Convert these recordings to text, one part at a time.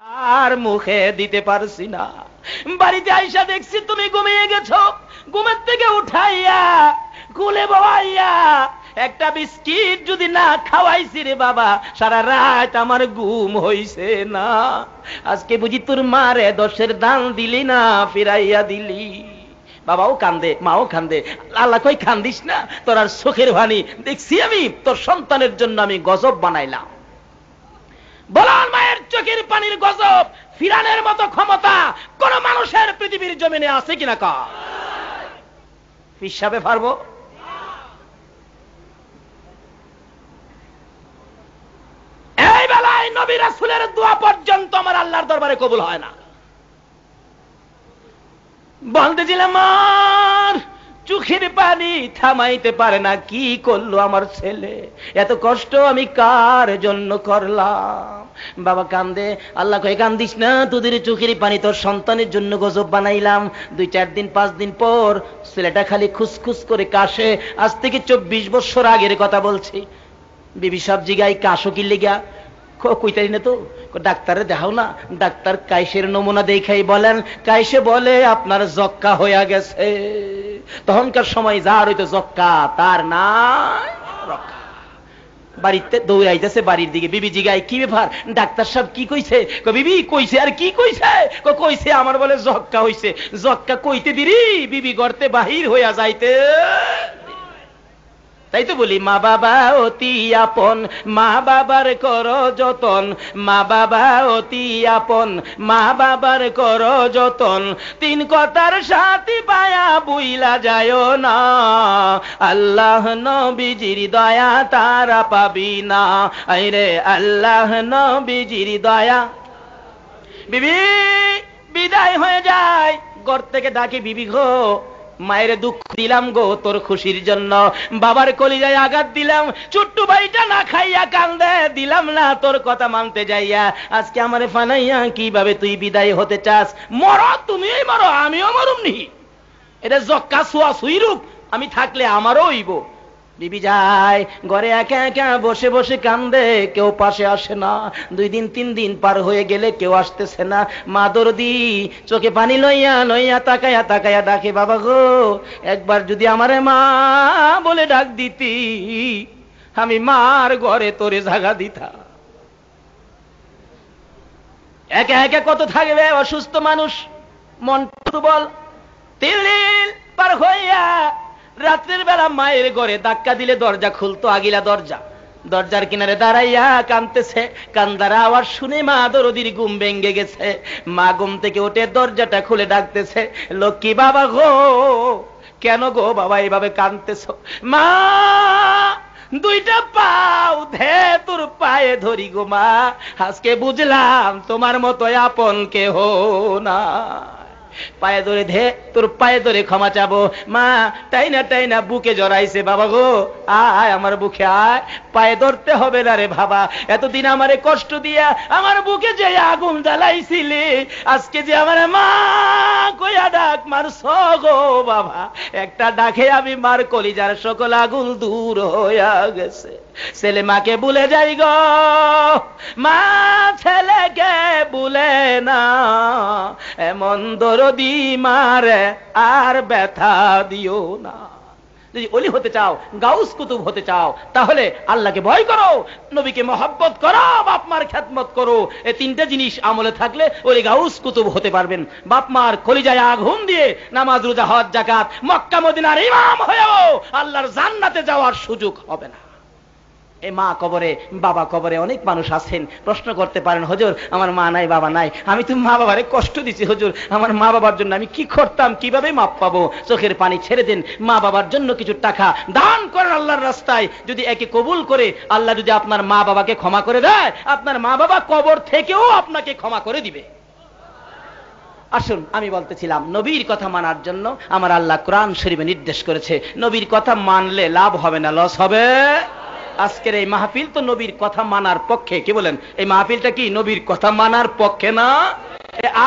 আর মুখে দিতে পারছি না। বাড়িতে আইসা দেখছি তুমি ঘুমিয়ে গেছো। ঘুমের থেকে উঠাইয়া কুলে বওয়াইয়া একটা বিস্কিট যদি না খাওয়াইছি রে বাবা, সারা রাত আমার ঘুম হইছে না। আজকে বুঝি তোর মারে 10-এর দান দিলি না, ফিরাইয়া দিলি। বাবাও কান্দে, মাও কান্দে। আল্লাহ কই কান্দিস না, তোর আর চোখের পানি দেখছি আমি তোর সন্তানের জন্য আমি গজব বানাইলাম। বলার মায়ের চোখের পানির গজব ফিরানের মতো ক্ষমতা কোন মানুষের পৃথিবীর জমিনে আছে কিনা? কা হিসাবে পারবো? এই বেলায় নবী রাসূলের দোয়া পর্যন্ত আমার আল্লাহর দরবারে কবুল হয় না। বলতেছিলাম আর চোখের পানি থামাইতে পারে না। কি করলো আমার ছেলে? এত কষ্ট আমি কার জন্য করলাম? বাবা কান্দে। আল্লাহ কয় কান্দিস না, তোদের চোখের পানি তোর সন্তানের জন্য গজব বানাইলাম। 2-4 দিন 5 দিন পর ছেলেটা খালি খুসখুস করে কাশে। আজ থেকে 24 বছর আগের কথা বলছি। বিবি সব জিগাই কাশো কি লেগা? কইতারি না তো, ডাক্তারে দেখাও না। ডাক্তার কাইশের নমুনা দেখাই বলেন, কাইশে বলে আপনার যক্কা হইয়া গেছে। তখনকার সময় যার হইতো যক্কা তার নাই রক্ষা। বাড়িতে দৌড়াইতেছে বাড়ির দিকে। বিবি জিগায় কি ব্যাপার, ডাক্তার সাহেব কি কইছে? বিবি কইছে আর কি কইছে? কইছে আমার বলে যক্কা হইছে। যক্কা কইতে দিরি বিবি গর্তে বাহির হইয়া যাইতে। তাই তো বলি মা বাবা অতি আপন, মা বাবার করো যতন। মা বাবা অতি আপন, মা বাবার করো যতন। 3 কথার সাথী পায়া বুইলা যায় না, আল্লাহ নবীজির দয়া তারা পাবি না। আইরে আল্লাহ নবীজির দয়া। বিবি বিদায় হয়ে যায়, ঘর থেকে ডাকে বিবি গো মায়ের দুঃখ দিলাম গো তোর খুশির জন্য। বাবার কলিজায় আঘাত দিলাম, ছোট্ট ভাইটা না খাইয়া কান্দে, দিলাম না তোর কথা মানতে যাইয়া। আজকে আমারে ফানাইয়া কিভাবে তুই বিদায় হতে চাস? মরো, তুমিই মরো, আমিও মরুমনি। এটা যক্কা ছোঁয়াছুঁই রূপ, আমি থাকলে আমারও হইব। বিবি যায় ঘরে একা একা বসে বসে কান্দে, কেউ পাশে আসে না। 2 দিন 3 দিন পার হয়ে গেলে কেউ আসতেছে না। মা দরদি চোখে পানি লইয়া লইয়া তাকায়া তাকায়া ডাকে, বাবা গো একবার যদি আমারে মা বলে ডাক দিতি, আমি মার ঘরে তোরে জায়গা দিতা। একা একা কত থাকবে অসুস্থ মানুষ, মন দুর্বল। 3 দিন পার হইয়া রাত্রের বেলা মায়ের ঘরে ধাক্কা দিলে দরজা খুলতো, আগিলা দরজা। দরজার কিনারে দাঁড়াইয়া কাঁদতেছে। কান্দার আওয়াজ শুনে মা দরদির ঘুম ভেঙে গেছে। মা ঘুম থেকে উঠে দরজাটা খুলে ডাকতেছে, লক্ষ্মী বাবা গো। কেন গো বাবা এইভাবে কাঁদতেছ? মা 2টা পাও ধে তোর পায়ে ধরি গো মা, আজকে বুঝলাম তোমার মতো আপন কেহ না। পায়ে ধরে ধে তোর পায়ে ধরে ক্ষমা চাবো। মা টাইনা টাইনা বুকে জড়াইছে, বাবা গো আয় আমার বুকে আয়। পায়ে ধরতে হবে না রে বাবা, এতদিন আমারে কষ্ট দিয়া আমার বুকে যে আগুন জ্বালাইছিলে, আজকে যে আমার মা কইয়া ডাক মারছ গো বাবা, একটা ডাকে আমি মার কলিজার সকল আগুন দূর হইয়া গেছে। ছেলে মাকে ভুলে যাই গো, মা ছেলেকে ভুলে না। এমন দরদি মারে আর ব্যথা দিও না। যদি ওলি হতে চাও, গাউস কুতুব হতে চাও, তাহলে আল্লাহকে ভয় করো, নবীকে মহব্বত করো, বাপ মার খেদমত করো। এই 3টা জিনিস আমলে থাকলে ওলি গাউস কুতুব হতে পারবেন। বাপ মার কলিজায় আগুন দিয়ে নামাজ রোজা হজ যাকাত মক্কা মদিনার ইমাম হয়েও আল্লাহর জান্নাতে যাওয়ার সুযোগ হবে না। এই মা কবরে বাবা কবরে অনেক মানুষ আছেন, প্রশ্ন করতে পারেন, হুজুর আমার মা নাই বাবা নাই, আমি তো মা বাবারে কষ্ট দিচ্ছি হুজুর, আমার মা বাবার জন্য আমি কি করতাম, কিভাবে মাপ পাবো? চোখের পানি ছেড়ে দেন, মা বাবার জন্য কিছু টাকা দান করেন আল্লাহর রাস্তায়। যদি একে কবুল করে আল্লাহ যদি আপনার মা বাবাকে ক্ষমা করে দেয়, আপনার মা বাবা কবর থেকেও আপনাকে ক্ষমা করে দিবে। আসুন, আমি বলতেছিলাম নবীর কথা মানার জন্য আমার আল্লাহ কোরআন শরীফে নির্দেশ করেছে। নবীর কথা মানলে লাভ হবে না লস হবে? আজকের এই মাহফিল তো নবীর কথা মানার পক্ষে। কি বলেন? এই মাহফিলটা কি নবীর কথা মানার পক্ষে না?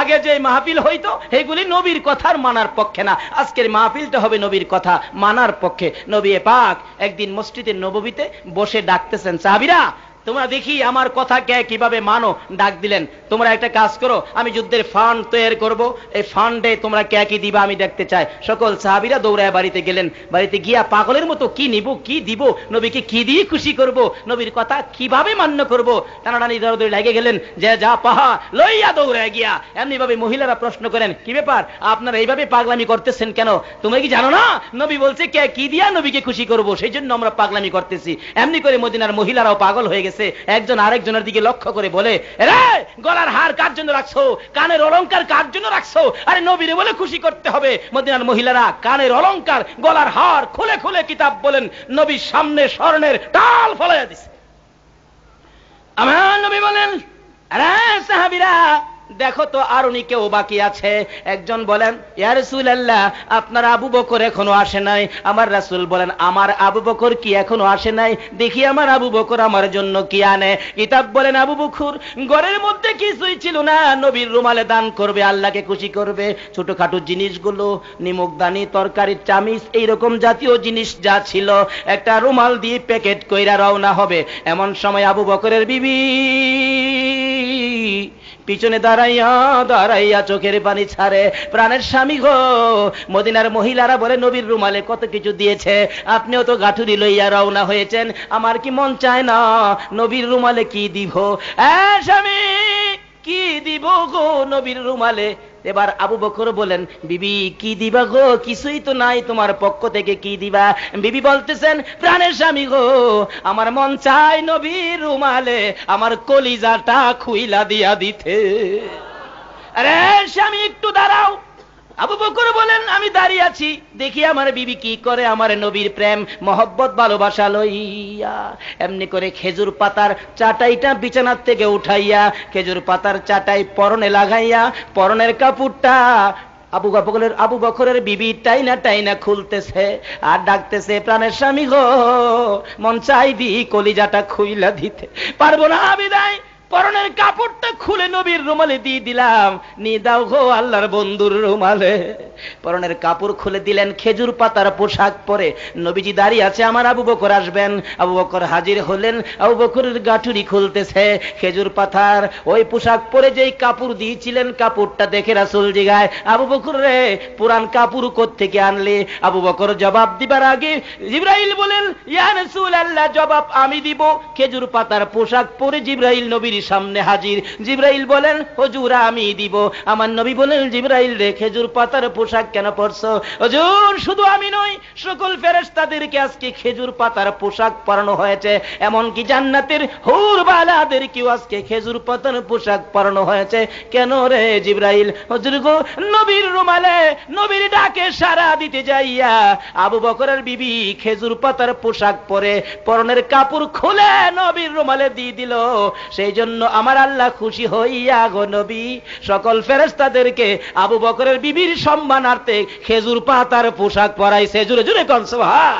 আগে যে মাহফিল হইতো এগুলি নবীর কথার মানার পক্ষে না। আজকের মাহফিলটা হবে নবীর কথা মানার পক্ষে। নবী পাক একদিন মসজিদে নববীতে বসে ডাকতেছেন, সাহাবীরা তোমরা দেখি আমার কথা কে কিভাবে মানো। ডাক দিলেন, তোমরা একটা কাজ করো, আমি যুদ্ধের ফান্ড তৈরি করব, এই ফান্ডে তোমরা কে কি দিবা আমি দেখতে চাই। সকল সাহাবীরা দৌড়ায় বাড়িতে গেলেন। বাড়িতে গিয়া পাগলের মতো কি নিব, কি দিব, নবীকে কি দিয়ে খুশি করব, নবীর কথা কিভাবে মান্য করব, টানাটানি দৌড়াদৌড়ি লেগে গেলেন। যে যা পাহা লইয়া দৌড়ায় গিয়া এমনি ভাবে মহিলারা প্রশ্ন করেন, কি ব্যাপার আপনারা এইভাবে পাগলামি করতেছেন কেন? তোমরা কি জানো না নবী বলছে কে কি দিয়া নবীকে খুশি করব, সেই জন্য আমরা পাগলামি করতেছি। এমনি করে মদিনার মহিলারাও পাগল হয়ে গেছে। একজন আরেকজনের দিকে লক্ষ্য করে বলে, রে গলার হার কার জন্য রাখছো, কানের অলংকার কার জন্য রাখছো? আরে নবীরে বলে খুশি করতে হবে। মদিনার মহিলারা কানের অলংকার গলার হার খুলে খুলে কিতাব বলেন নবীর সামনে স্বর্ণের টাল ফলাইয়া দিছে। আমার নবী বলেন, আরে সাহাবীরা দেখো তো আর উনি কেউ বাকি আছে। একজন বলেন, ইয়া রাসূলুল্লাহ আপনার আবু বকর এখনো আসে নাই। আমার রাসূল বলেন, আমার আবু বকর কি এখনো আসে নাই? দেখি আমার আবু বকর আমার জন্য কি আনে। কিতাব বলেন আবু বকর ঘরের মধ্যে কিছুই ছিল না, নবীর রুমালে দান করবে, আল্লাহকে খুশি করবে। ছোটখাটো জিনিসগুলো নিমকদানি, তরকারির চামিচ, এইরকম জাতীয় জিনিস যা ছিল একটা রুমাল দিয়ে প্যাকেট কইরা রওনা হবে। এমন সময় আবু বকরের বিবি পিছনে দাঁড়াইয়া দাঁড়াইয়া চোখের পানি ছাড়ে, প্রাণের স্বামী গো। মদিনার মহিলারা বলে, নবীর রুমালে কত কিছু দিয়েছে, আপনিও তো গাঠুরি লইয়া রওনা হয়েছেন, আমার কি মন চায় না নবীর রুমালে কি দিব? স্বামী কি দিব গো নবীর রুমালে? এবার আবু বকর বলেন, বিবি কি দিবা গো? কিছুই তো নাই, তোমার পক্ষ থেকে কি দিবা? বিবি বলতেছেন, প্রাণের স্বামী গো আমার মন চায় নবীর রুমালে আমার কলিজাটা খুইলা দিয়া দিতে। আরে স্বামী একটু দাঁড়াও। আবু বকর বলেন, আমি দাঁড়িয়ে আছি, দেখি আমার বিবি কি করে আমার নবীর প্রেম মহব্বত ভালোবাসা লইয়া। এমনি করে খেজুর পাতার চাটাইটা বিছানার থেকে উঠাইয়া খেজুর পাতার চাটাই পরনে লাগাইয়া পরনের কাপড়টা আবু বকরের বিবি টাইনা টাইনা খুলতেছে আর ডাকতেছে, প্রাণের স্বামী গো মন চাই দি কলিজাটা খুইলা দিতে, পারবো না বিদায়। পরনের কাপড়টা খুলে নবীর রুমালে দিয়ে দিলাম, নিয়ে দাও গো আল্লাহর বন্ধুর রুমালে। পরনের কাপড় খুলে দিলেন, খেজুর পাতার পোশাক পরে নবীজি দাঁড়িয়ে আছে, আমার আবু বকর আসবেন। আবু বকর হাজির হলেন, আবু বকরের গাঠুরি খুলতেছে, খেজুর পাতার ওই পোশাক পরে যেই কাপড় দিয়েছিলেন কাপড়টা দেখে রাসূল জিগায়, আবু বকর রে পুরান কাপড় কোত্থেকে আনলে? আবু বকর জবাব দিবার আগে জিবরাইল বলেন, ইয়া রাসূলুল্লাহ জবাব আমি দিব। খেজুর পাতার পোশাক পরে জিবরাইল নবীর সামনে হাজির। জিবরাইল বলেন, হুজুর আমি দিব। আমার নবী বলেন, জিবরাইল রে খেজুর পাতার পোশাক কেন পরছো? হুজুর শুধু আমি নই, সকল ফেরেশতাদেরকে আজকে খেজুর পাতার পোশাক পরানো হয়েছে, এমনকি জান্নাতের হুর বালাদেরকেও আজকে খেজুর পাতার পোশাক পরানো হয়েছে। কেন রে জিবরাইল? হুজুর গো নবীর রুমালে নবীর ডাকে সাড়া দিতে যাইয়া আবু বকরের বিবি খেজুর পাতার পোশাক পরে পরনের কাপড় খুলে নবীর রুমালে দিয়ে দিল, সেই জন্য আমার আল্লাহ খুশি হইয়া গো নবী সকল ফেরেশতাদেরকে আবু বকরের বিবির সম্মানার্থে খেজুর পাতার পোশাক পরাইছে। জুড়ে জুড়ে কোন সুবহান।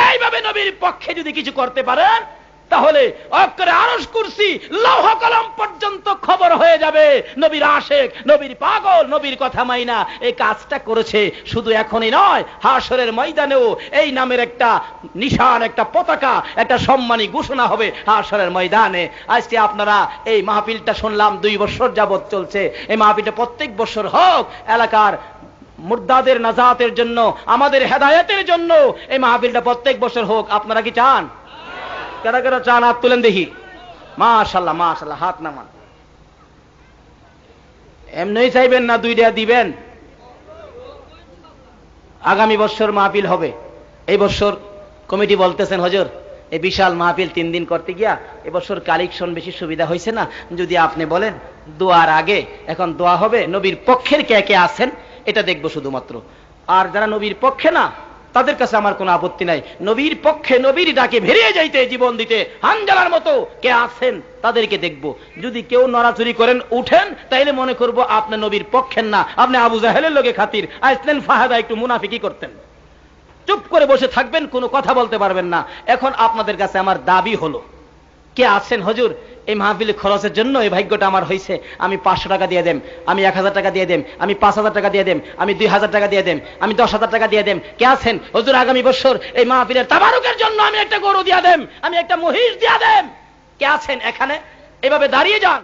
এইভাবে নবীর পক্ষে যদি কিছু করতে পারেন তাহলে অক্ষরে আরশ কুরসি লৌহ কলম পর্যন্ত খবর হয়ে যাবে নবীর আশেক, নবীর পাগল, নবীর কথা মাইনা এই কাজটা করেছে। শুধু এখনই নয়, হাশরের ময়দানেও এই নামের একটা নিশান, একটা পতাকা, একটা সম্মানী ঘোষণা হবে হাশরের ময়দানে। আজকে আপনারা এই মাহফিলটা শুনলাম 2 বছর যাবত চলছে। এই মাহফিলটা প্রত্যেক বছর হোক, এলাকার মুর্দাদের নাজাতের জন্য, আমাদের হেদায়েতের জন্য এই মাহফিলটা প্রত্যেক বছর হোক। আপনারা কি চান? কারা কারা চান হাত তুলেন দেখি। মাশাআল্লাহ মাশাআল্লাহ, হাত নামান। এমনিই চাইবেন না 2 টাকা দিবেন? আগামী বছর মাহফিল হবে। এই বছর কমিটি বলতেছেন, হুজুর এই বিশাল মাহফিল 3 দিন করতে গিয়া এবছর কালেকশন বেশি সুবিধা হয়েছে না, যদি আপনি বলেন দোয়ার আগে এখন দোয়া হবে, নবীর পক্ষের কে কে আছেন এটা দেখব শুধুমাত্র। আর যারা নবীর পক্ষে না তাদের কাছে আমার কোনো আপত্তি নাই। নবীর পক্ষে নবীর ডাকে ভেরিয়ে যাইতে, জীবন দিতে হানজালার মতো কে আছেন তাদেরকে দেখব। যদি কেউ নড়াচুরি করেন উঠেন, তাইলে মনে করব আপনি নবীর পক্ষের না, আপনি আবু জাহেলের লোকে খাতির আসলেন, ফাহাদা একটু মুনাফিকি করতেন। চুপ করে বসে থাকবেন, কোনো কথা বলতে পারবেন না। এখন আপনাদের কাছে আমার দাবি হলো, কে আছেন হুজুর এই মাহফিলে খরচের জন্য এই ভাগ্যটা আমার হয়েছে, আমি 500 টাকা দিয়ে দেম, আমি 1000 টাকা দিয়ে দেম, আমি 5000 টাকা দিয়ে দেম, আমি 2000 টাকা দিয়ে দেম, আমি 10,000 টাকা দিয়ে দেম। কে আছেন হুজুর আগামী বছর এই মাহফিলের তাবারুকের জন্য আমি একটা গরু দিয়া দেম, আমি একটা মহিষ দিয়া দেম? কে আছেন এখানে? এভাবে দাঁড়িয়ে যান।